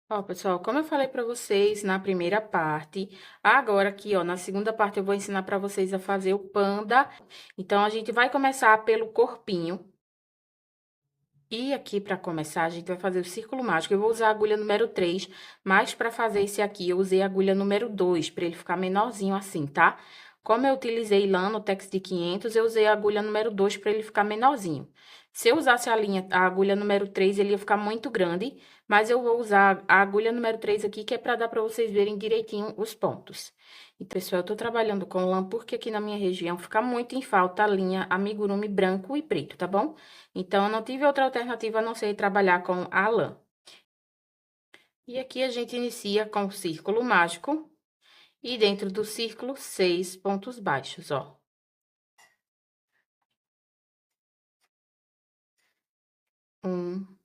Ó, pessoal, como eu falei pra vocês na primeira parte, agora aqui, ó, na segunda parte eu vou ensinar pra vocês a fazer o panda. Então, a gente vai começar pelo corpinho. E aqui, pra começar, a gente vai fazer o círculo mágico. Eu vou usar a agulha número 3, mas pra fazer esse aqui, eu usei a agulha número 2, pra ele ficar menorzinho assim, tá? Como eu utilizei lã no Tex de 500, eu usei a agulha número 2 pra ele ficar menorzinho. Se eu usasse a agulha número 3, ele ia ficar muito grande, mas eu vou usar a agulha número 3 aqui, que é pra dar pra vocês verem direitinho os pontos. E, pessoal, eu tô trabalhando com lã porque aqui na minha região fica muito em falta a linha amigurumi branco e preto, tá bom? Então, eu não tive outra alternativa a não ser trabalhar com a lã. E aqui a gente inicia com o círculo mágico. E dentro do círculo, 6 pontos baixos, ó. 1,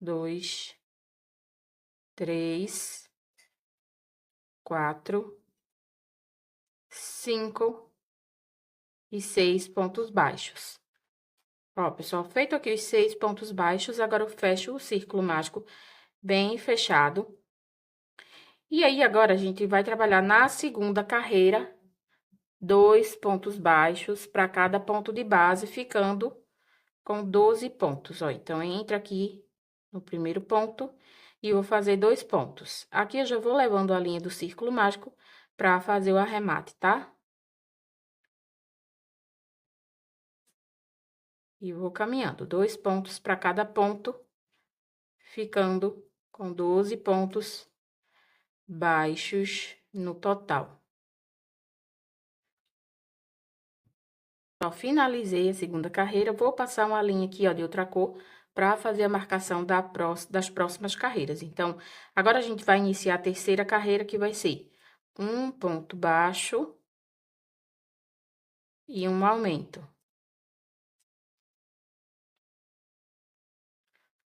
2, 3, 4, 5 e 6 pontos baixos. Ó, pessoal, feito aqui os 6 pontos baixos, agora eu fecho o círculo mágico bem fechado. E aí, agora, a gente vai trabalhar na segunda carreira, 2 pontos baixos para cada ponto de base, ficando com 12 pontos, ó. Então, entra aqui no primeiro ponto e vou fazer 2 pontos. Aqui, eu já vou levando a linha do círculo mágico para fazer o arremate, tá? E vou caminhando, 2 pontos para cada ponto, ficando com 12 pontos baixos no total. Ó, finalizei a segunda carreira, vou passar uma linha aqui, ó, de outra cor, para fazer a marcação das próximas carreiras. Então, agora a gente vai iniciar a terceira carreira, que vai ser um ponto baixo e um aumento.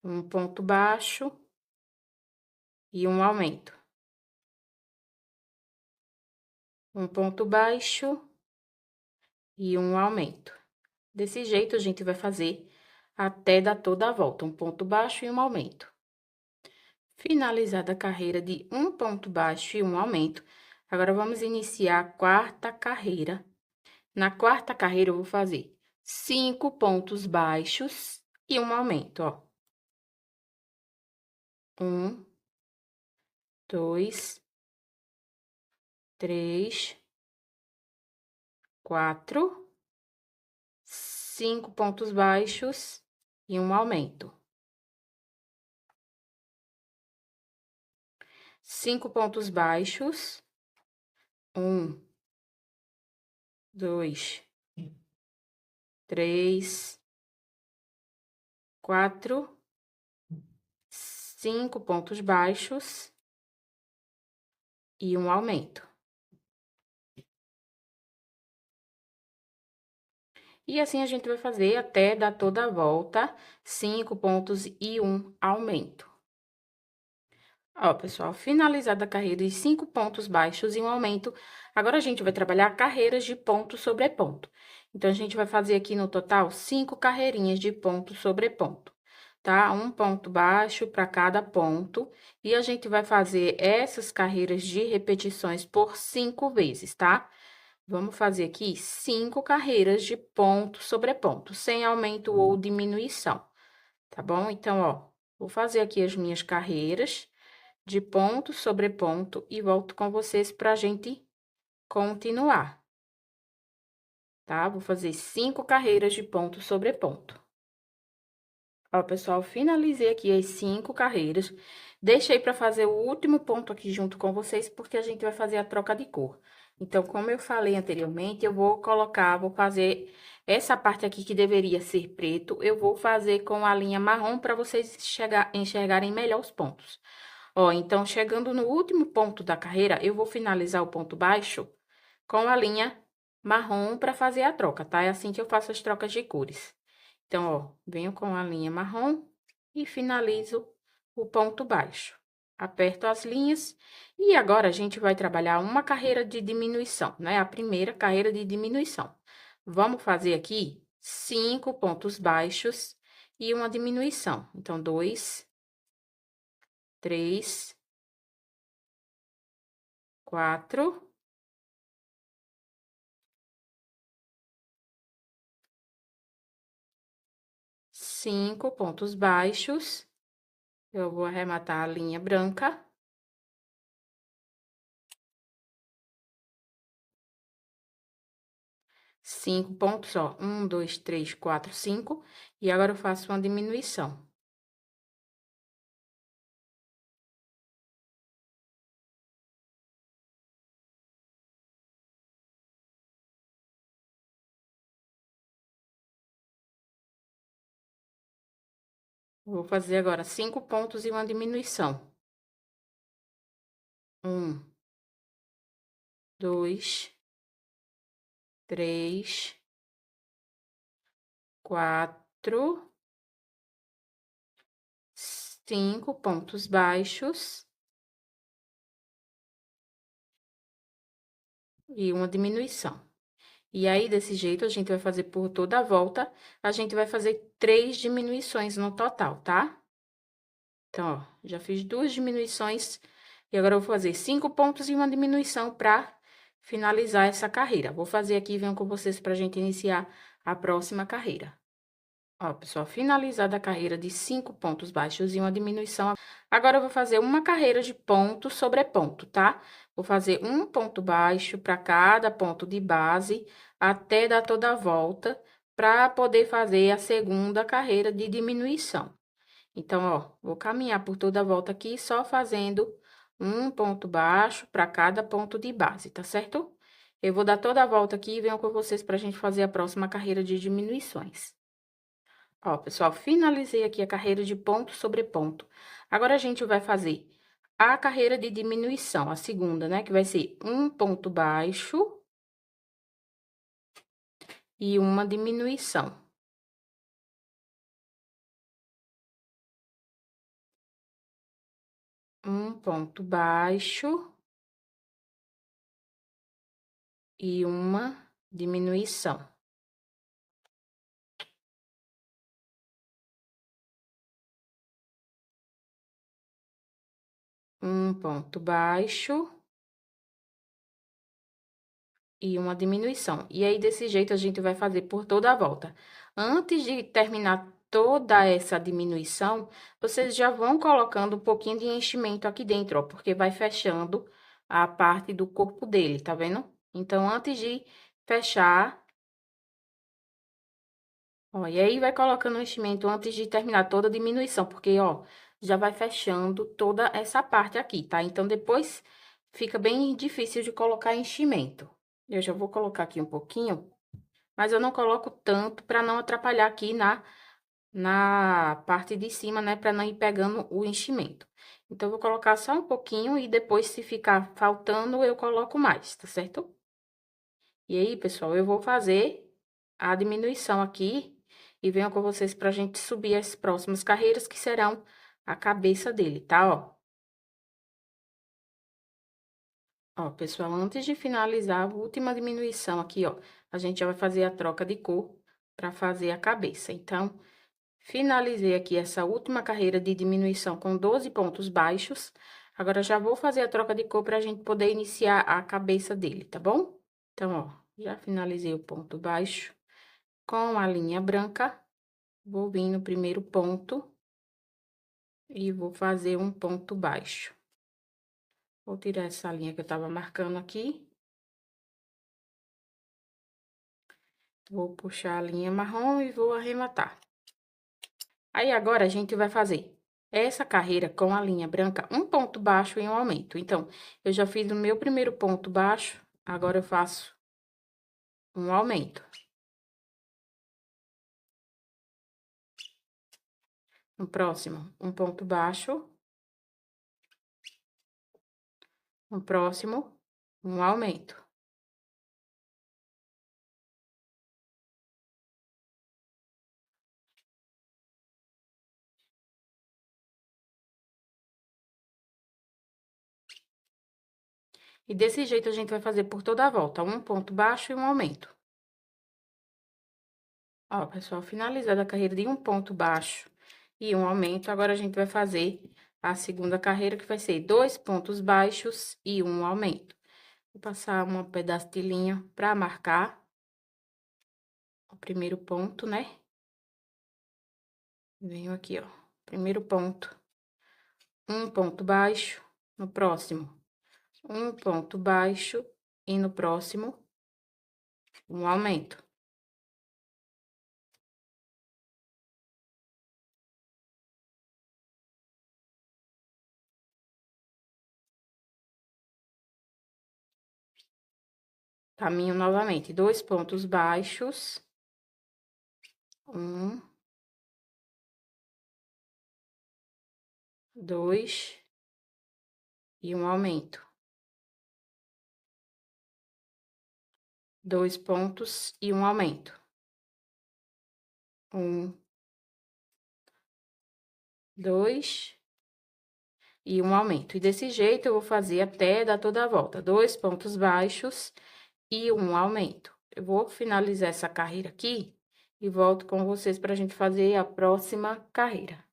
Um ponto baixo e um aumento. Um ponto baixo e um aumento. Desse jeito, a gente vai fazer até dar toda a volta, um ponto baixo e um aumento. Finalizada a carreira de um ponto baixo e um aumento, agora vamos iniciar a quarta carreira. Na quarta carreira, eu vou fazer 5 pontos baixos e um aumento, ó. 1, 2, 3, 4, 5 pontos baixos e um aumento. 5 pontos baixos. 1, 2, 3, 4, 5 pontos baixos e um aumento. E assim a gente vai fazer até dar toda a volta, 5 pontos e um aumento. Ó, pessoal, finalizada a carreira de 5 pontos baixos e um aumento, agora a gente vai trabalhar carreiras de ponto sobre ponto. Então, a gente vai fazer aqui no total 5 carreirinhas de ponto sobre ponto, tá? Um ponto baixo para cada ponto, e a gente vai fazer essas carreiras de repetições por 5 vezes, tá? Vamos fazer aqui 5 carreiras de ponto sobre ponto, sem aumento ou diminuição, tá bom? Então, ó, vou fazer aqui as minhas carreiras de ponto sobre ponto e volto com vocês pra gente continuar, tá? Vou fazer 5 carreiras de ponto sobre ponto. Ó, pessoal, finalizei aqui as 5 carreiras. Deixei para fazer o último ponto aqui junto com vocês, porque a gente vai fazer a troca de cor. Então, como eu falei anteriormente, eu vou fazer essa parte aqui que deveria ser preto, eu vou fazer com a linha marrom para vocês enxergarem melhor os pontos. Ó, então, chegando no último ponto da carreira, eu vou finalizar o ponto baixo com a linha marrom para fazer a troca, tá? É assim que eu faço as trocas de cores. Então, ó, venho com a linha marrom e finalizo o ponto baixo. Aperto as linhas e agora a gente vai trabalhar uma carreira de diminuição, né? A primeira carreira de diminuição. Vamos fazer aqui 5 pontos baixos e uma diminuição. Então, 2, 3, 4, 5 pontos baixos. Eu vou arrematar a linha branca. 5 pontos, ó, 1, 2, 3, 4, 5, e agora eu faço uma diminuição. Vou fazer agora 5 pontos e uma diminuição. 1, 2, 3, 4, 5 pontos baixos e uma diminuição. E aí, desse jeito, a gente vai fazer por toda a volta, a gente vai fazer 3 diminuições no total, tá? Então, ó, já fiz 2 diminuições, e agora eu vou fazer 5 pontos e uma diminuição pra finalizar essa carreira. Vou fazer aqui e venho com vocês pra gente iniciar a próxima carreira. Ó, pessoal, finalizada a carreira de 5 pontos baixos e uma diminuição. Agora, eu vou fazer uma carreira de ponto sobre ponto, tá? Vou fazer um ponto baixo para cada ponto de base, até dar toda a volta, para poder fazer a segunda carreira de diminuição. Então, ó, vou caminhar por toda a volta aqui, só fazendo um ponto baixo para cada ponto de base, tá certo? Eu vou dar toda a volta aqui e venho com vocês para a gente fazer a próxima carreira de diminuições. Ó, pessoal, finalizei aqui a carreira de ponto sobre ponto. Agora, a gente vai fazer a carreira de diminuição, a segunda, né? Que vai ser um ponto baixo e uma diminuição. Um ponto baixo e uma diminuição. Um ponto baixo e uma diminuição. E aí, desse jeito, a gente vai fazer por toda a volta. Antes de terminar toda essa diminuição, vocês já vão colocando um pouquinho de enchimento aqui dentro, ó, porque vai fechando a parte do corpo dele, tá vendo? Então, antes de fechar, ó, e aí vai colocando o enchimento antes de terminar toda a diminuição, porque, ó, já vai fechando toda essa parte aqui, tá? Então, depois fica bem difícil de colocar enchimento. Eu já vou colocar aqui um pouquinho, mas eu não coloco tanto para não atrapalhar aqui na parte de cima, né? Para não ir pegando o enchimento. Então, eu vou colocar só um pouquinho e depois, se ficar faltando, eu coloco mais, tá certo? E aí, pessoal, eu vou fazer a diminuição aqui e venho com vocês pra gente subir as próximas carreiras, que serão a cabeça dele, tá? Ó, pessoal, antes de finalizar a última diminuição aqui, ó, a gente já vai fazer a troca de cor pra fazer a cabeça. Então, finalizei aqui essa última carreira de diminuição com 12 pontos baixos. Agora, já vou fazer a troca de cor pra gente poder iniciar a cabeça dele, tá bom? Então, ó, já finalizei o ponto baixo com a linha branca. Vou vir no primeiro ponto e vou fazer um ponto baixo. Vou tirar essa linha que eu tava marcando aqui. Vou puxar a linha marrom e vou arrematar. Aí, agora, a gente vai fazer essa carreira com a linha branca, um ponto baixo e um aumento. Então, eu já fiz o meu primeiro ponto baixo, agora eu faço um aumento. No próximo, um ponto baixo. No próximo, um aumento. E desse jeito, a gente vai fazer por toda a volta, um ponto baixo e um aumento. Ó, pessoal, finalizada a carreira de um ponto baixo e um aumento, agora a gente vai fazer a segunda carreira, que vai ser 2 pontos baixos e 1 aumento. Vou passar um pedaço de linha para marcar o primeiro ponto, né? Venho aqui, ó, primeiro ponto, um ponto baixo, no próximo, um ponto baixo, e no próximo, um aumento. Caminho novamente, 2 pontos baixos, um, 2 e um aumento. 2 pontos e um aumento. 1, 2 e um aumento. E desse jeito, eu vou fazer até dar toda a volta. 2 pontos baixos e um aumento. Eu vou finalizar essa carreira aqui e volto com vocês para a gente fazer a próxima carreira.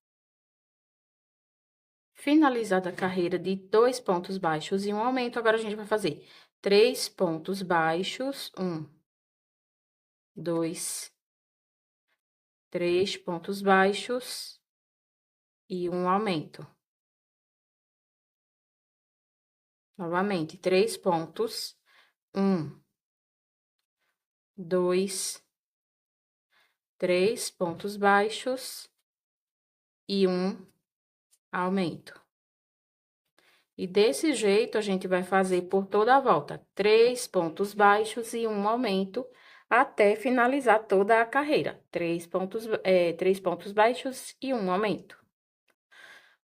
Finalizada a carreira de 2 pontos baixos e um aumento, agora a gente vai fazer 3 pontos baixos, 1, 2, 3 pontos baixos e um aumento. Novamente, 3 pontos, 1, 2, 3 pontos baixos e um aumento. E desse jeito, a gente vai fazer por toda a volta, 3 pontos baixos e um aumento, até finalizar toda a carreira. 3 pontos baixos e um aumento.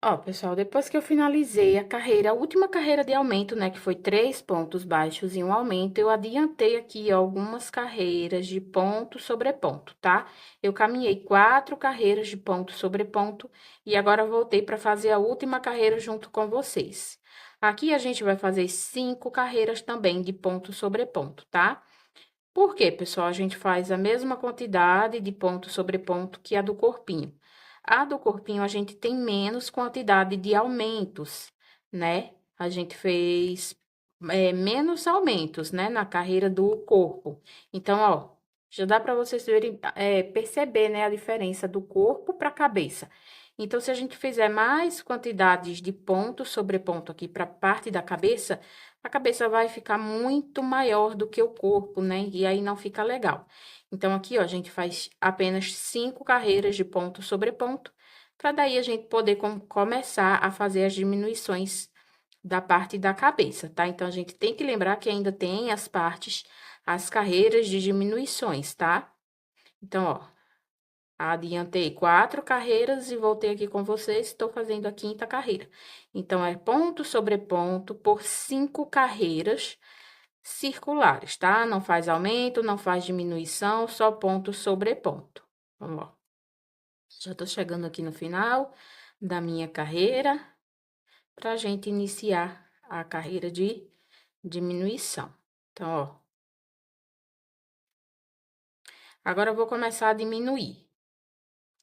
Ó, pessoal, depois que eu finalizei a carreira, a última carreira de aumento, né, que foi 3 pontos baixos e um aumento, eu adiantei aqui ó, algumas carreiras de ponto sobre ponto, tá? Eu caminhei 4 carreiras de ponto sobre ponto e agora voltei para fazer a última carreira junto com vocês. Aqui a gente vai fazer 5 carreiras também de ponto sobre ponto, tá? Por quê, pessoal? A gente faz a mesma quantidade de ponto sobre ponto que a do corpinho. A do corpinho, a gente tem menos quantidade de aumentos, né? A gente fez menos aumentos, né? Na carreira do corpo. Então, ó, já dá para vocês verem, perceber, né? A diferença do corpo para a cabeça. Então, se a gente fizer mais quantidades de ponto sobre ponto aqui para a parte da cabeça, a cabeça vai ficar muito maior do que o corpo, né? E aí não fica legal. Então, aqui, ó, a gente faz apenas 5 carreiras de ponto sobre ponto, para daí a gente poder começar a fazer as diminuições da parte da cabeça, tá? Então, a gente tem que lembrar que ainda tem as carreiras de diminuições, tá? Então, ó, adiantei 4 carreiras e voltei aqui com vocês, estou fazendo a quinta carreira. Então, é ponto sobre ponto por 5 carreiras circulares, tá? Não faz aumento, não faz diminuição, só ponto sobre ponto. Vamos lá. Já tô chegando aqui no final da minha carreira, pra gente iniciar a carreira de diminuição. Então, ó. Agora, eu vou começar a diminuir.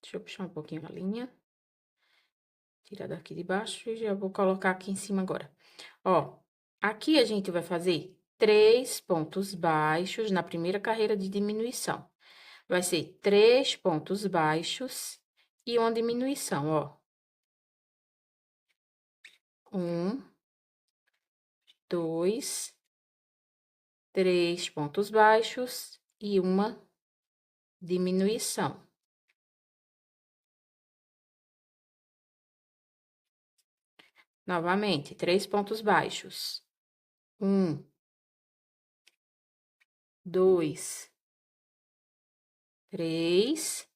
Deixa eu puxar um pouquinho a linha. Tirar daqui de baixo e já vou colocar aqui em cima agora. Ó, aqui a gente vai fazer 3 pontos baixos na primeira carreira de diminuição. Vai ser 3 pontos baixos e uma diminuição, ó. 1, 2, 3 pontos baixos e uma diminuição. Novamente, 3 pontos baixos. 1, 2, 3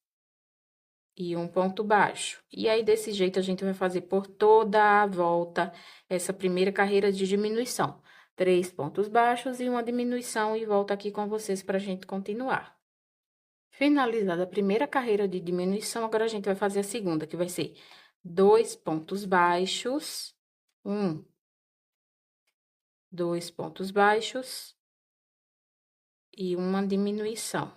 e um ponto baixo. E aí, desse jeito, a gente vai fazer por toda a volta essa primeira carreira de diminuição. 3 pontos baixos e uma diminuição, e volto aqui com vocês para a gente continuar. Finalizada a primeira carreira de diminuição, agora a gente vai fazer a segunda, que vai ser 2 pontos baixos, 1, 2 pontos baixos e uma diminuição.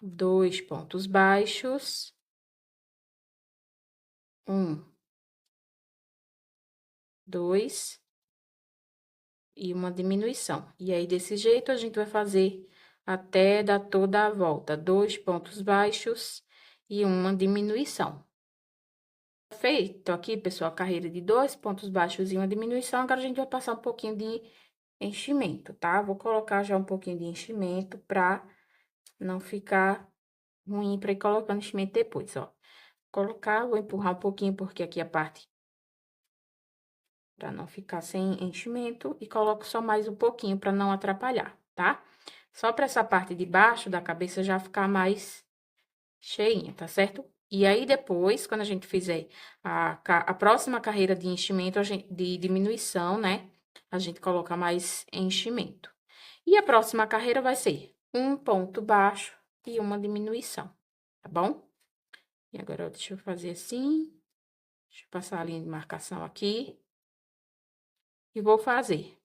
2 pontos baixos, 1, 2 e uma diminuição. E aí, desse jeito, a gente vai fazer até dar toda a volta, 2 pontos baixos e uma diminuição. Feito aqui, pessoal, a carreira de 2 pontos baixos e uma diminuição, agora a gente vai passar um pouquinho de enchimento, tá? Vou colocar já um pouquinho de enchimento pra não ficar ruim pra ir colocando enchimento depois, ó. Colocar, vou empurrar um pouquinho, porque aqui a parte pra não ficar sem enchimento, e coloco só mais um pouquinho pra não atrapalhar, tá? Só pra essa parte de baixo da cabeça já ficar mais cheinha, tá certo? E aí, depois, quando a gente fizer a próxima carreira de enchimento, de diminuição, né? A gente coloca mais enchimento. E a próxima carreira vai ser um ponto baixo e uma diminuição, tá bom? E agora, deixa eu fazer assim. Deixa eu passar a linha de marcação aqui. E vou fazer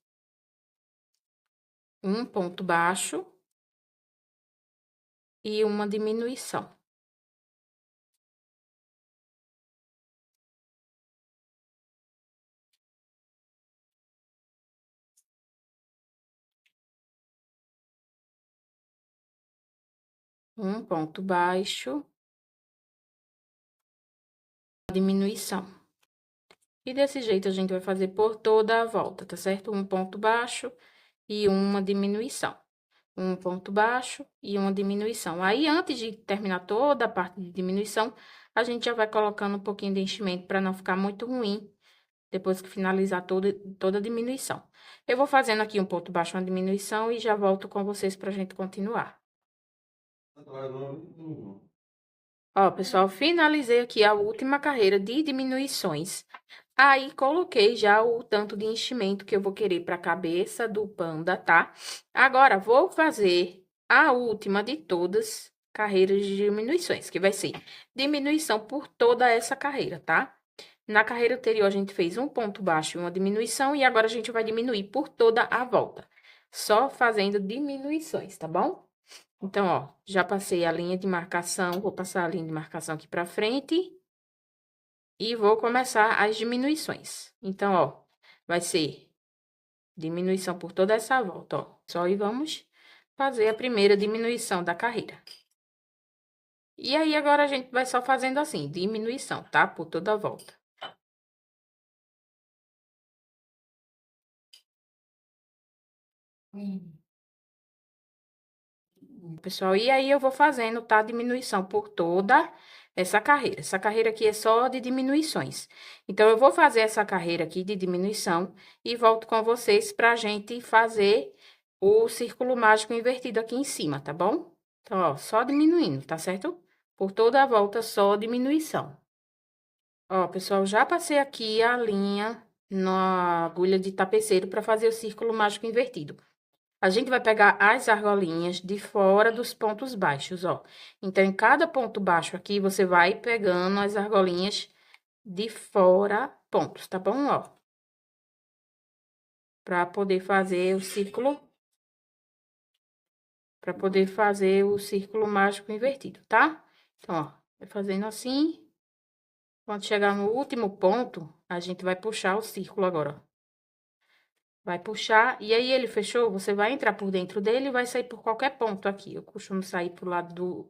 um ponto baixo e uma diminuição. Um ponto baixo, diminuição. E desse jeito a gente vai fazer por toda a volta, tá certo? Um ponto baixo e uma diminuição. Um ponto baixo e uma diminuição. Aí, antes de terminar toda a parte de diminuição, a gente já vai colocando um pouquinho de enchimento para não ficar muito ruim depois que finalizar toda a diminuição. Eu vou fazendo aqui um ponto baixo, uma diminuição e já volto com vocês pra gente continuar. Ó, pessoal, finalizei aqui a última carreira de diminuições. Aí, coloquei já o tanto de enchimento que eu vou querer para a cabeça do panda, tá? Agora, vou fazer a última de todas carreiras de diminuições, que vai ser diminuição por toda essa carreira, tá? Na carreira anterior, a gente fez um ponto baixo e uma diminuição, e agora a gente vai diminuir por toda a volta. Só fazendo diminuições, tá bom? Então, ó, já passei a linha de marcação, vou passar a linha de marcação aqui pra frente. E vou começar as diminuições. Então, ó, vai ser diminuição por toda essa volta, ó. Só e vamos fazer a primeira diminuição da carreira. E aí, agora a gente vai só fazendo assim, diminuição, tá? Por toda a volta. Pessoal, e aí eu vou fazendo, tá? Diminuição por toda essa carreira. Essa carreira aqui é só de diminuições. Então, eu vou fazer essa carreira aqui de diminuição e volto com vocês pra gente fazer o círculo mágico invertido aqui em cima, tá bom? Então, ó, só diminuindo, tá certo? Por toda a volta, só diminuição. Ó, pessoal, já passei aqui a linha na agulha de tapeceiro pra fazer o círculo mágico invertido. A gente vai pegar as argolinhas de fora dos pontos baixos, ó. Então, em cada ponto baixo aqui, você vai pegando as argolinhas de fora pontos, tá bom? Ó. Pra poder fazer o círculo. Pra poder fazer o círculo mágico invertido, tá? Então, ó, vai fazendo assim. Quando chegar no último ponto, a gente vai puxar o círculo agora, ó. Vai puxar, e aí ele fechou, você vai entrar por dentro dele e vai sair por qualquer ponto aqui. Eu costumo sair pro lado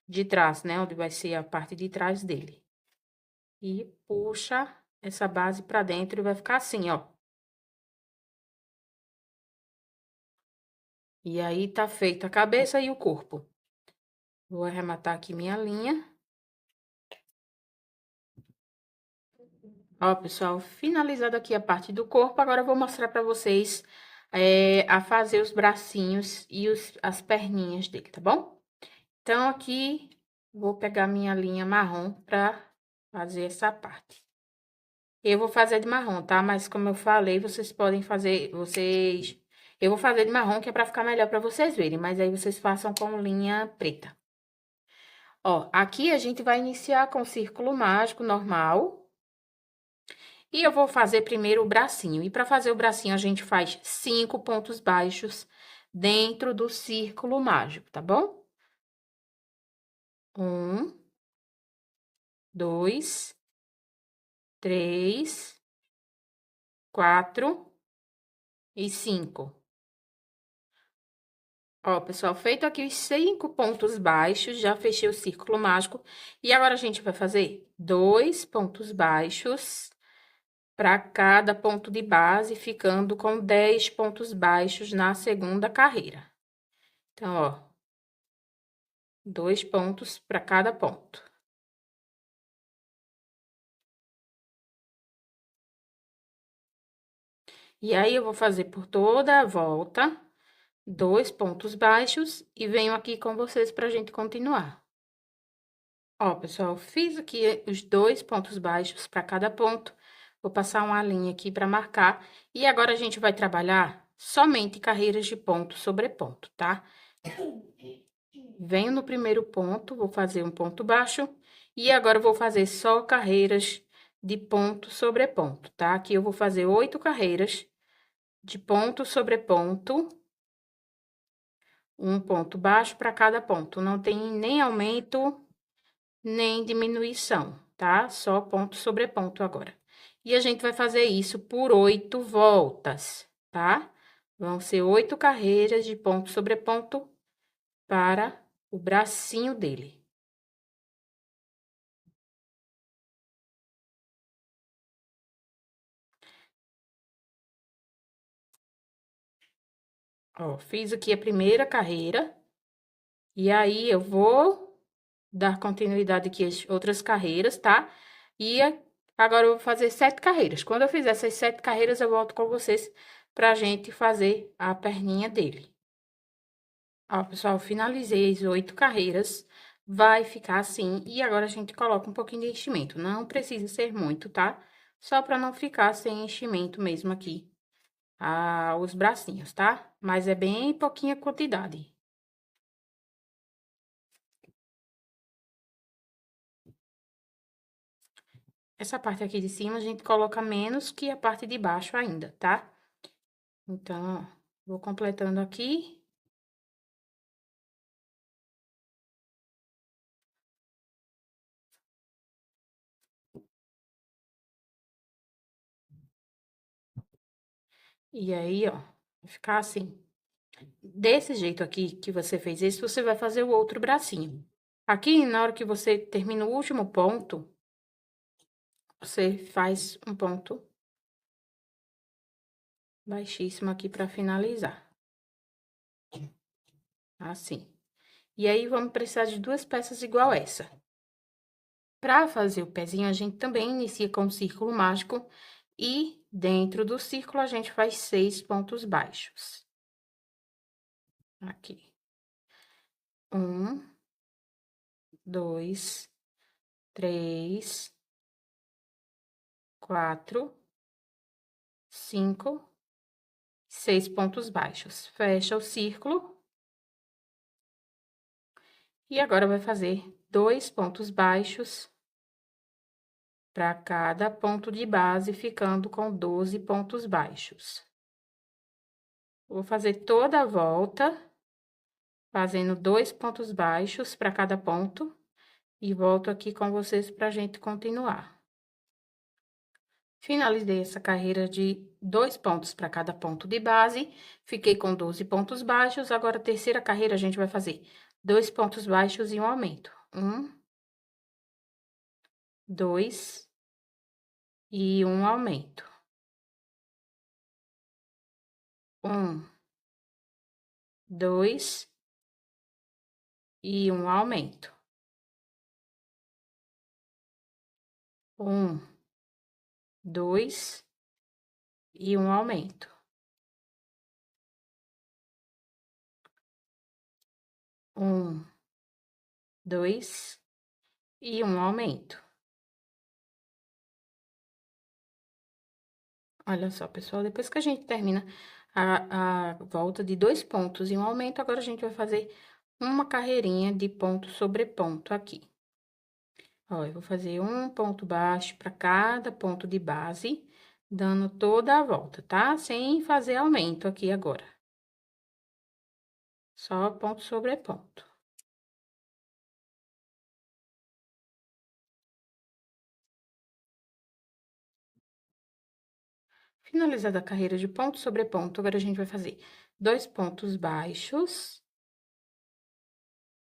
de trás, né? Onde vai ser a parte de trás dele. E puxa essa base pra dentro e vai ficar assim, ó. E aí, tá feita a cabeça e o corpo. Vou arrematar aqui minha linha. Ó, pessoal, finalizada aqui a parte do corpo, agora eu vou mostrar pra vocês a fazer os bracinhos e as perninhas dele, tá bom? Então, aqui, vou pegar minha linha marrom pra fazer essa parte. Eu vou fazer de marrom, tá? Mas como eu falei, vocês podem fazer, Eu vou fazer de marrom, que é pra ficar melhor pra vocês verem, mas aí vocês façam com linha preta. Ó, aqui a gente vai iniciar com o círculo mágico normal. E eu vou fazer primeiro o bracinho. E pra fazer o bracinho, a gente faz 5 pontos baixos dentro do círculo mágico, tá bom? 2, 3, 4 e 5. Ó, pessoal, feito aqui os 5 pontos baixos, já fechei o círculo mágico. E agora, a gente vai fazer 2 pontos baixos para cada ponto de base, ficando com 10 pontos baixos na segunda carreira. Então, ó, 2 pontos para cada ponto. E aí, eu vou fazer por toda a volta 2 pontos baixos e venho aqui com vocês pra gente continuar. Ó, pessoal, fiz aqui os 2 pontos baixos para cada ponto. Vou passar uma linha aqui para marcar. E agora, a gente vai trabalhar somente carreiras de ponto sobre ponto, tá? Venho no primeiro ponto, vou fazer um ponto baixo. E agora, eu vou fazer só carreiras de ponto sobre ponto, tá? Aqui eu vou fazer 8 carreiras de ponto sobre ponto. Um ponto baixo para cada ponto. Não tem nem aumento, nem diminuição, tá? Só ponto sobre ponto agora. E a gente vai fazer isso por 8 voltas, tá? Vão ser 8 carreiras de ponto sobre ponto para o bracinho dele. Ó, fiz aqui a primeira carreira. E aí, eu vou dar continuidade aqui às outras carreiras, tá? E agora eu vou fazer 7 carreiras. Quando eu fizer essas 7 carreiras, eu volto com vocês pra gente fazer a perninha dele. Ó, pessoal, finalizei as 8 carreiras. Vai ficar assim. E agora, a gente coloca um pouquinho de enchimento. Não precisa ser muito, tá? Só pra não ficar sem enchimento mesmo aqui. Os bracinhos, tá? Mas é bem pouquinha quantidade. Essa parte aqui de cima, a gente coloca menos que a parte de baixo ainda, tá? Então, ó, vou completando aqui. E aí, ó, vai ficar assim. Desse jeito aqui que você fez esse, você vai fazer o outro bracinho. Aqui, na hora que você termina o último ponto, você faz um ponto baixíssimo aqui pra finalizar. Assim. E aí, vamos precisar de 2 peças igual essa. Pra fazer o pezinho, a gente também inicia com o círculo mágico. E dentro do círculo, a gente faz 6 pontos baixos. Aqui. 1, 2, 3, 4, 5, 6 pontos baixos. Fecha o círculo. E agora, vai fazer 2 pontos baixos para cada ponto de base, ficando com 12 pontos baixos. Vou fazer toda a volta, fazendo 2 pontos baixos para cada ponto. E volto aqui com vocês pra gente continuar. Finalizei essa carreira de 2 pontos para cada ponto de base. Fiquei com 12 pontos baixos. Agora, a terceira carreira, a gente vai fazer 2 pontos baixos e um aumento. 1, 2 e um aumento. 1, 2 e um aumento. 1, 2 e um aumento. 1, 2 e um aumento. Olha só, pessoal, depois que a gente termina a volta de 2 pontos e um aumento, agora a gente vai fazer uma carreirinha de ponto sobre ponto aqui. Ó, eu vou fazer um ponto baixo para cada ponto de base, dando toda a volta, tá? Sem fazer aumento aqui agora. Só ponto sobre ponto. Finalizada a carreira de ponto sobre ponto, agora a gente vai fazer 2 pontos baixos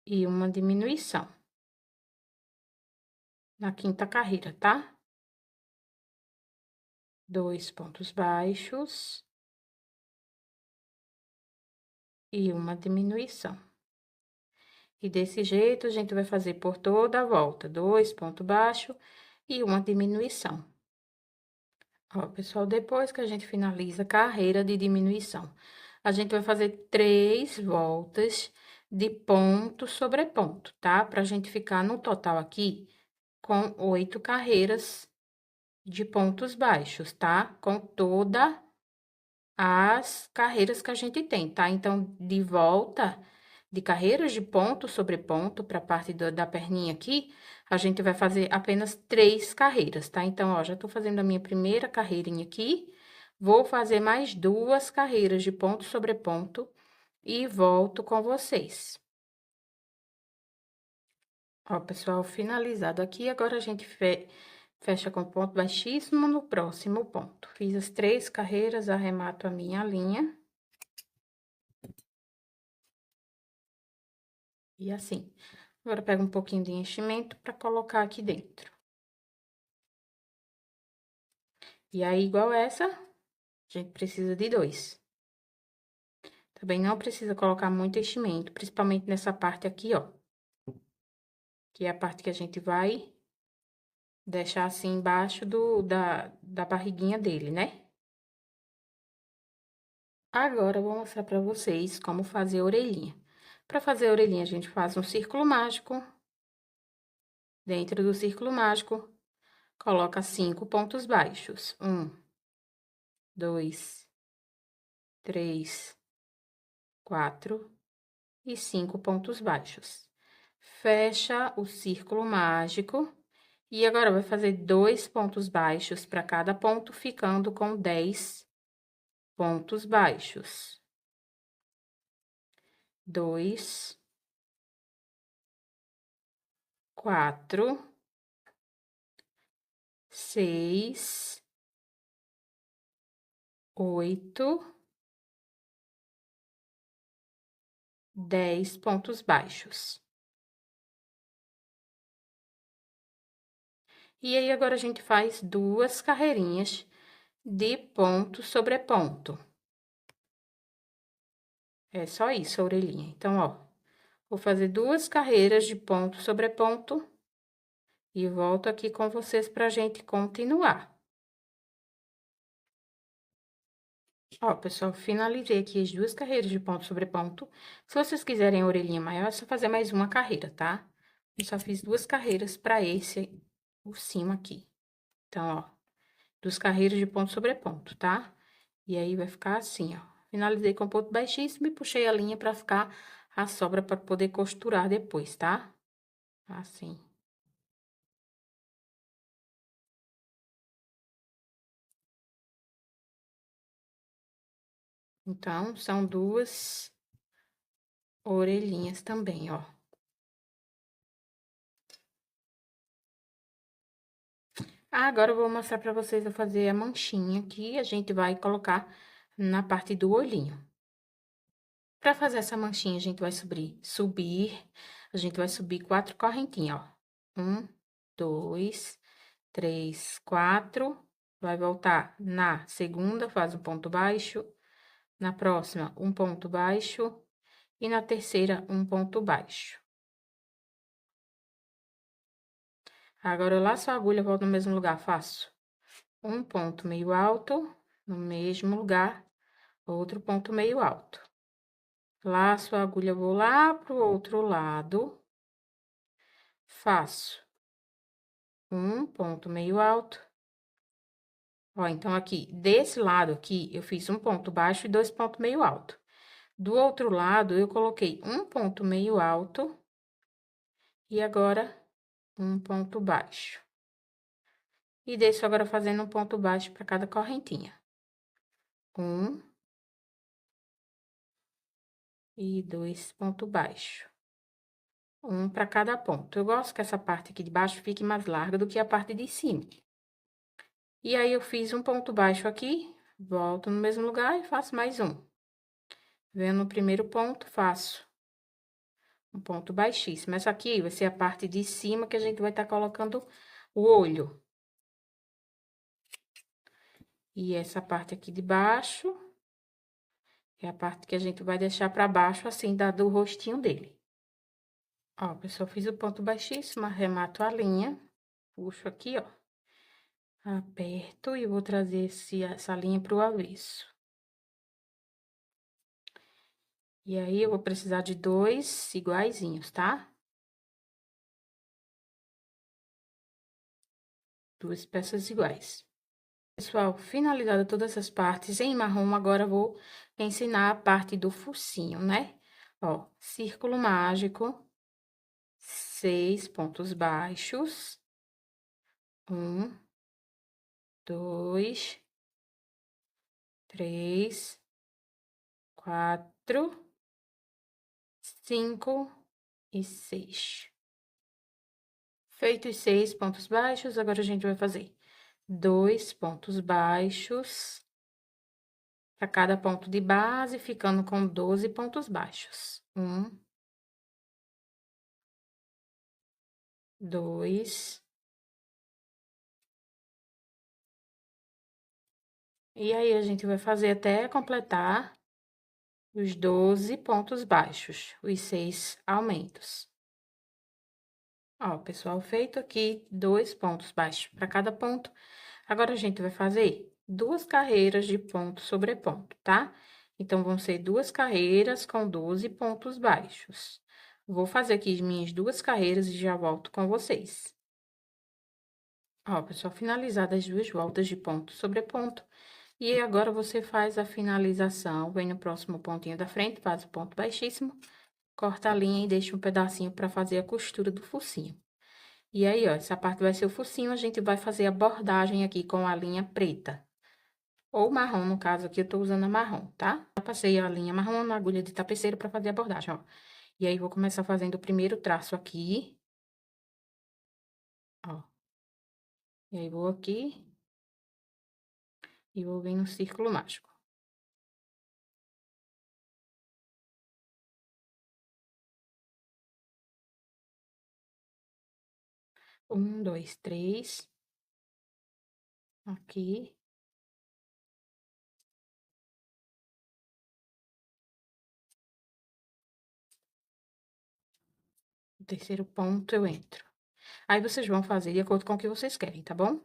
e uma diminuição na quinta carreira, tá? 2 pontos baixos e uma diminuição. E desse jeito, a gente vai fazer por toda a volta, 2 pontos baixos e uma diminuição. Ó, pessoal, depois que a gente finaliza a carreira de diminuição, a gente vai fazer 3 voltas de ponto sobre ponto, tá? Pra gente ficar no total aqui com 8 carreiras de pontos baixos, tá? Com toda as carreiras que a gente tem, tá? Então, de volta de carreiras de ponto sobre ponto para a parte da perninha aqui, a gente vai fazer apenas 3 carreiras, tá? Então, ó, já tô fazendo a minha primeira carreirinha aqui, vou fazer mais 2 carreiras de ponto sobre ponto e volto com vocês. Ó, pessoal, finalizado aqui, agora a gente fecha com ponto baixíssimo no próximo ponto. Fiz as 3 carreiras, arremato a minha linha. E assim. Agora, pego um pouquinho de enchimento para colocar aqui dentro. E aí, igual essa, a gente precisa de 2. Também não precisa colocar muito enchimento, principalmente nessa parte aqui, ó. Que é a parte que a gente vai deixar assim embaixo da barriguinha dele, né? Agora, eu vou mostrar pra vocês como fazer a orelhinha. Pra fazer a orelhinha, a gente faz um círculo mágico. Dentro do círculo mágico, coloca 5 pontos baixos. 1, 2, 3, 4 e 5 pontos baixos. Fecha o círculo mágico. E agora, vai fazer 2 pontos baixos para cada ponto, ficando com 10 pontos baixos. 2, 4, 6, 8, 10 pontos baixos. E aí, agora, a gente faz 2 carreirinhas de ponto sobre ponto. É só isso, a orelhinha. Então, ó, vou fazer 2 carreiras de ponto sobre ponto e volto aqui com vocês pra gente continuar. Ó, pessoal, finalizei aqui as 2 carreiras de ponto sobre ponto. Se vocês quiserem a orelhinha maior, é só fazer mais uma carreira, tá? Eu só fiz 2 carreiras pra esse por cima aqui. Então, ó, 2 carreiras de ponto sobre ponto, tá? E aí, vai ficar assim, ó. Finalizei com ponto baixíssimo e puxei a linha pra ficar a sobra pra poder costurar depois, tá? Assim. Então, são 2 orelhinhas também, ó. Agora, eu vou mostrar pra vocês eu fazer a manchinha que a gente vai colocar na parte do olhinho. Pra fazer essa manchinha, a gente vai subir 4 correntinhas, ó. 1, 2, 3, 4. Vai voltar na segunda, faz um ponto baixo. Na próxima, um ponto baixo. E na terceira, um ponto baixo. Agora, eu laço a agulha, volto no mesmo lugar, faço um ponto meio alto, no mesmo lugar, outro ponto meio alto. Laço a agulha, vou lá pro outro lado, faço um ponto meio alto. Ó, então, aqui, desse lado aqui, eu fiz um ponto baixo e 2 pontos meio alto. Do outro lado, eu coloquei um ponto meio alto e agora um ponto baixo. E desço agora fazendo um ponto baixo para cada correntinha. 1 e 2 pontos baixos. Um para cada ponto. Eu gosto que essa parte aqui de baixo fique mais larga do que a parte de cima. E aí, eu fiz um ponto baixo aqui, Volto no mesmo lugar e faço mais um. Venho no primeiro ponto, faço um ponto baixíssimo. Essa aqui vai ser a parte de cima que a gente vai estar colocando o olho. E essa parte aqui de baixo é a parte que a gente vai deixar pra baixo, assim, do rostinho dele. Ó, pessoal, fiz o ponto baixíssimo, arremato a linha, puxo aqui, ó. Aperto e vou trazer essa linha pro avesso. E aí, eu vou precisar de 2 iguaizinhos, tá? 2 peças iguais. Pessoal, finalizada todas essas partes, em marrom, agora eu vou ensinar a parte do focinho, né? Ó, círculo mágico, 6 pontos baixos, 1, 2, 3, 4, 5 e 6. Feitos 6 pontos baixos, agora a gente vai fazer 2 pontos baixos para cada ponto de base, ficando com 12 pontos baixos. 1, 2. E aí, a gente vai fazer até completar os 12 pontos baixos, os 6 aumentos. Ó, pessoal, feito aqui 2 pontos baixos para cada ponto. Agora, a gente vai fazer 2 carreiras de ponto sobre ponto, tá? Então, vão ser 2 carreiras com 12 pontos baixos. Vou fazer aqui as minhas 2 carreiras e já volto com vocês. Ó, pessoal, finalizadas as 2 voltas de ponto sobre ponto. E agora, você faz a finalização, vem no próximo pontinho da frente, faz o ponto baixíssimo, corta a linha e deixa um pedacinho para fazer a costura do focinho. E aí, ó, essa parte vai ser o focinho, a gente vai fazer a bordagem aqui com a linha preta. Ou marrom, no caso aqui, eu tô usando a marrom, tá? Já passei a linha marrom na agulha de tapeceiro para fazer a bordagem, ó. E aí, vou começar fazendo o primeiro traço aqui. Ó. E aí, vou aqui e vou vir no círculo mágico. 1, 2, 3. Aqui. O terceiro ponto eu entro. Aí, vocês vão fazer de acordo com o que vocês querem, tá bom?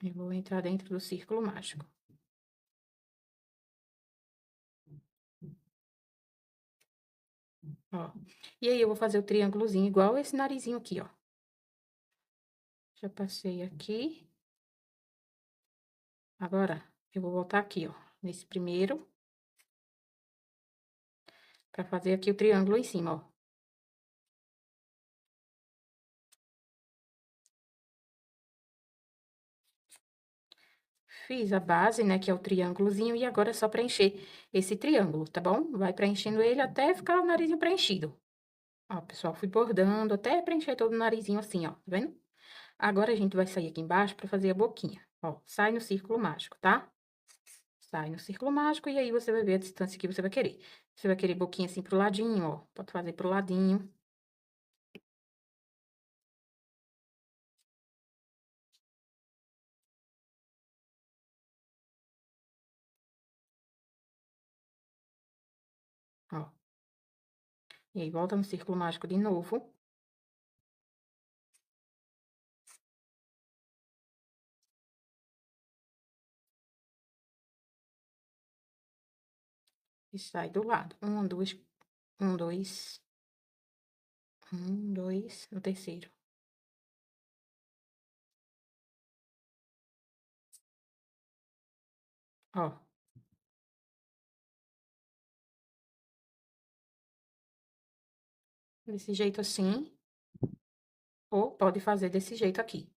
Eu vou entrar dentro do círculo mágico. Ó. E aí, eu vou fazer o triângulozinho igual esse narizinho aqui, ó. Já passei aqui. Agora, eu vou voltar aqui, ó, nesse primeiro. Pra fazer aqui o triângulo em cima, ó. Fiz a base, né, que é o triângulozinho, e agora é só preencher esse triângulo, tá bom? Vai preenchendo ele até ficar o narizinho preenchido. Ó, pessoal, fui bordando até preencher todo o narizinho assim, ó, tá vendo? Agora, a gente vai sair aqui embaixo pra fazer a boquinha. Ó, sai no círculo mágico, tá? Sai no círculo mágico e aí você vai ver a distância que você vai querer. Você vai querer boquinha assim pro ladinho, ó. Pode fazer pro ladinho. Ó. E aí, volta no círculo mágico de novo. E sai do lado. Um, dois, um, dois, um, dois, no terceiro. Ó. Desse jeito assim. Ou pode fazer desse jeito aqui.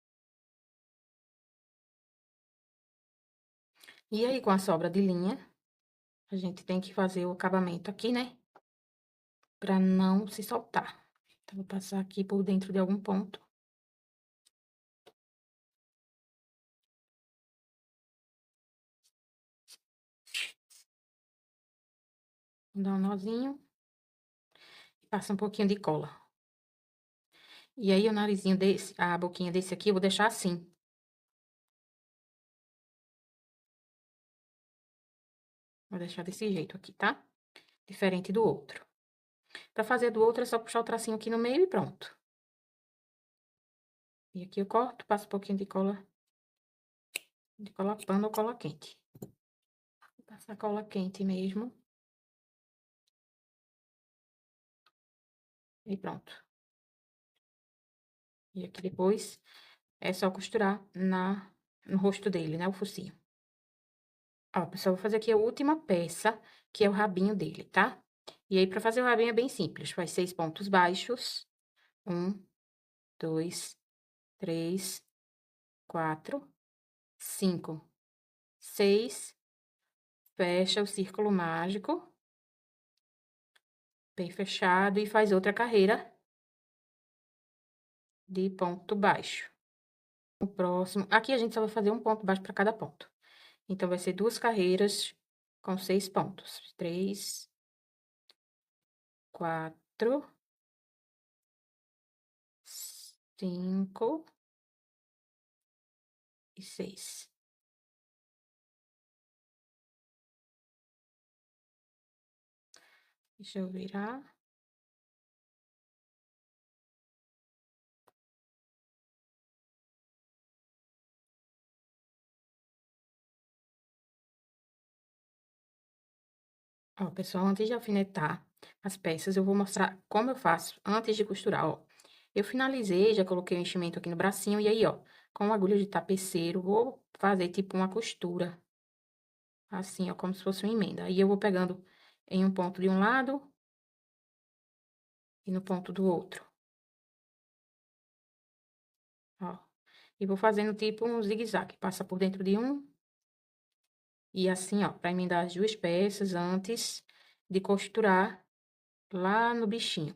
E aí, com a sobra de linha, a gente tem que fazer o acabamento aqui, né? Pra não se soltar. Então, vou passar aqui por dentro de algum ponto. Dá um nozinho. Passa um pouquinho de cola. E aí, o narizinho desse, a boquinha desse aqui, eu vou deixar assim. Vou deixar desse jeito aqui, tá? Diferente do outro. Pra fazer do outro, é só puxar o tracinho aqui no meio e pronto. E aqui eu corto, passo um pouquinho de cola pano ou cola quente. Vou passar cola quente mesmo. E pronto. E aqui depois, é só costurar no rosto dele, né, o focinho. Ó, pessoal, vou fazer aqui a última peça, que é o rabinho dele, tá? E aí, pra fazer o rabinho é bem simples. Faz 6 pontos baixos. 1, 2, 3, 4, 5, 6. Fecha o círculo mágico. Bem fechado. E faz outra carreira de ponto baixo. O próximo... Aqui a gente só vai fazer um ponto baixo pra cada ponto. Então, vai ser 2 carreiras com 6 pontos. 3, 4, 5 e 6. Deixa eu virar. Ó, pessoal, antes de alfinetar as peças, eu vou mostrar como eu faço antes de costurar, ó. Eu finalizei, já coloquei o enchimento aqui no bracinho, e aí, ó, com a agulha de tapeceiro, vou fazer tipo uma costura. Assim, ó, como se fosse uma emenda. Aí, eu vou pegando em um ponto de um lado e no ponto do outro. Ó. E vou fazendo tipo um zigue-zague. Passa por dentro de um. E assim, ó, pra emendar as 2 peças antes de costurar lá no bichinho.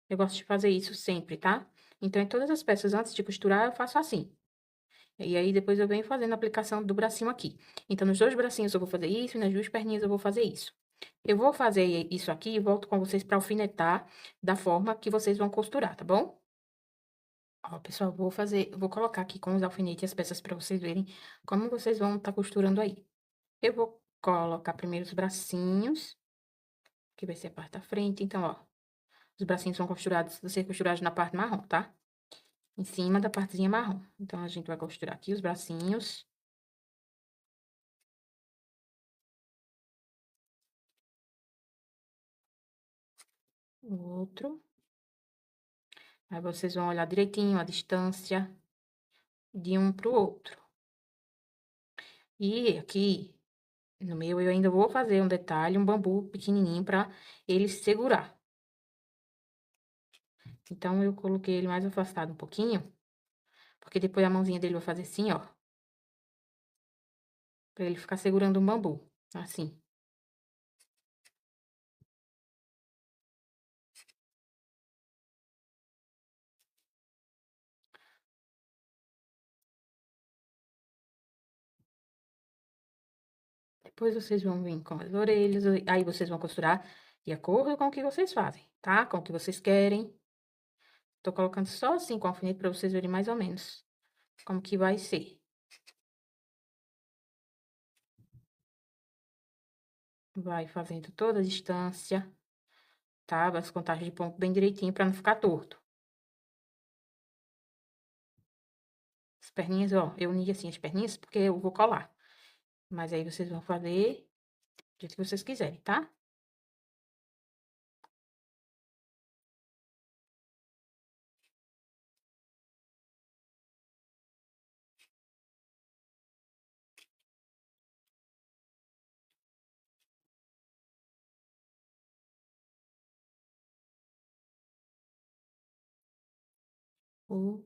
Eu gosto de fazer isso sempre, tá? Então, em todas as peças, antes de costurar, eu faço assim. E aí, depois eu venho fazendo a aplicação do bracinho aqui. Então, nos 2 bracinhos eu vou fazer isso, e nas 2 perninhas eu vou fazer isso. Eu vou fazer isso aqui e volto com vocês pra alfinetar da forma que vocês vão costurar, tá bom? Ó, pessoal, vou colocar aqui com os alfinetes as peças pra vocês verem como vocês vão estar costurando aí. Eu vou colocar primeiro os bracinhos, que vai ser a parte da frente. Então, ó, os bracinhos vão ser costurados na parte marrom, tá? Em cima da partezinha marrom. Então, a gente vai costurar aqui os bracinhos. O outro. Aí, vocês vão olhar direitinho a distância de um pro outro. E aqui, no meu, eu ainda vou fazer um detalhe, um bambu pequenininho pra ele segurar. Então, eu coloquei ele mais afastado um pouquinho, porque depois a mãozinha dele vai fazer assim, ó. Pra ele ficar segurando um bambu, assim. Depois vocês vão vir com as orelhas, aí vocês vão costurar de acordo com o que vocês fazem, tá? Com o que vocês querem. Tô colocando só assim com alfinete pra vocês verem mais ou menos como que vai ser. Vai fazendo toda a distância, tá? As contagens de ponto bem direitinho pra não ficar torto. As perninhas, ó, eu uni assim as perninhas porque eu vou colar. Mas aí vocês vão fazer do jeito que vocês quiserem, tá? O,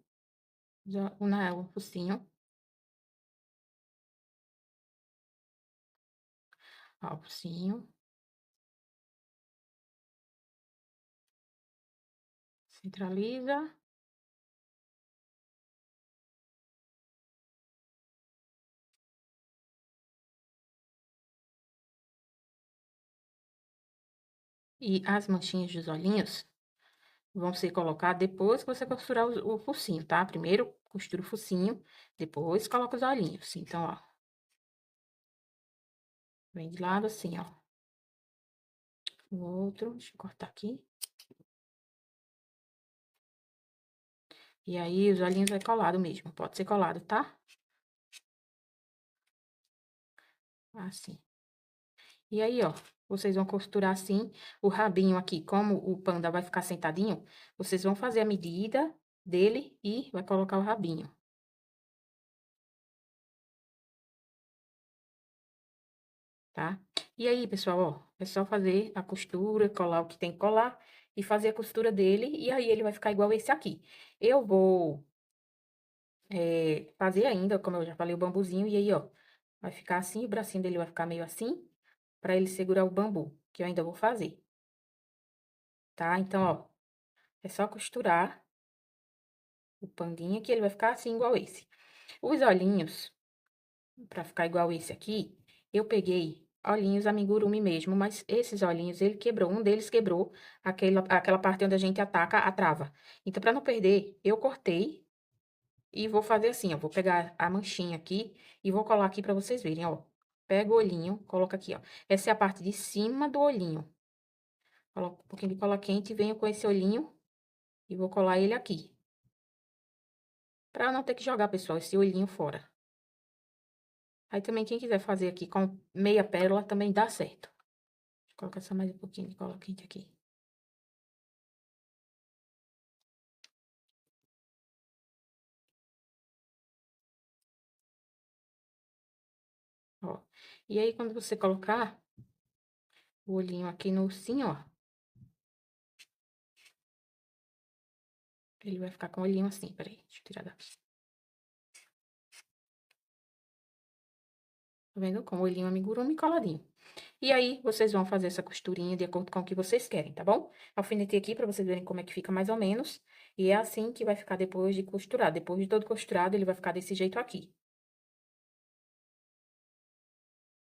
o focinho. Ó, o focinho. Centraliza. E as manchinhas dos olhinhos vão ser colocadas depois que você costurar o focinho, tá? Primeiro costura o focinho, depois coloca os olhinhos. Então, ó. Vem de lado assim, ó. O outro, deixa eu cortar aqui. E aí, os olhinhos vai colado mesmo, pode ser colado, tá? Assim. E aí, ó, vocês vão costurar assim, o rabinho aqui, como o panda vai ficar sentadinho, vocês vão fazer a medida dele e vai colocar o rabinho. Tá? E aí, pessoal, ó, é só fazer a costura, colar o que tem que colar e fazer a costura dele, e aí ele vai ficar igual esse aqui. Eu vou fazer ainda, como eu já falei, o bambuzinho, e aí, ó, vai ficar assim, o bracinho dele vai ficar meio assim, pra ele segurar o bambu, que eu ainda vou fazer, tá? Então, ó, é só costurar o pandinha que ele vai ficar assim, igual esse. Os olhinhos, pra ficar igual esse aqui, eu peguei olhinhos amigurumi mesmo, mas esses olhinhos, ele quebrou, um deles quebrou aquela parte onde a gente ataca a trava. Então, pra não perder, eu cortei e vou fazer assim, ó, vou pegar a manchinha aqui e vou colar aqui pra vocês verem, ó. Pega o olhinho, coloca aqui, ó. Essa é a parte de cima do olhinho. Coloco um pouquinho de cola quente e venho com esse olhinho e vou colar ele aqui. Pra não ter que jogar, pessoal, esse olhinho fora. Aí também, quem quiser fazer aqui com meia pérola, também dá certo. Deixa eu colocar só mais um pouquinho de cola quente aqui. Ó. E aí, quando você colocar o olhinho aqui no ursinho, ó. Ele vai ficar com o olhinho assim, peraí, deixa eu tirar daqui. Tá vendo? Com o olhinho amigurumi coladinho. E aí, vocês vão fazer essa costurinha de acordo com o que vocês querem, tá bom? Alfinetei aqui pra vocês verem como é que fica mais ou menos. E é assim que vai ficar depois de costurar. Depois de todo costurado, ele vai ficar desse jeito aqui.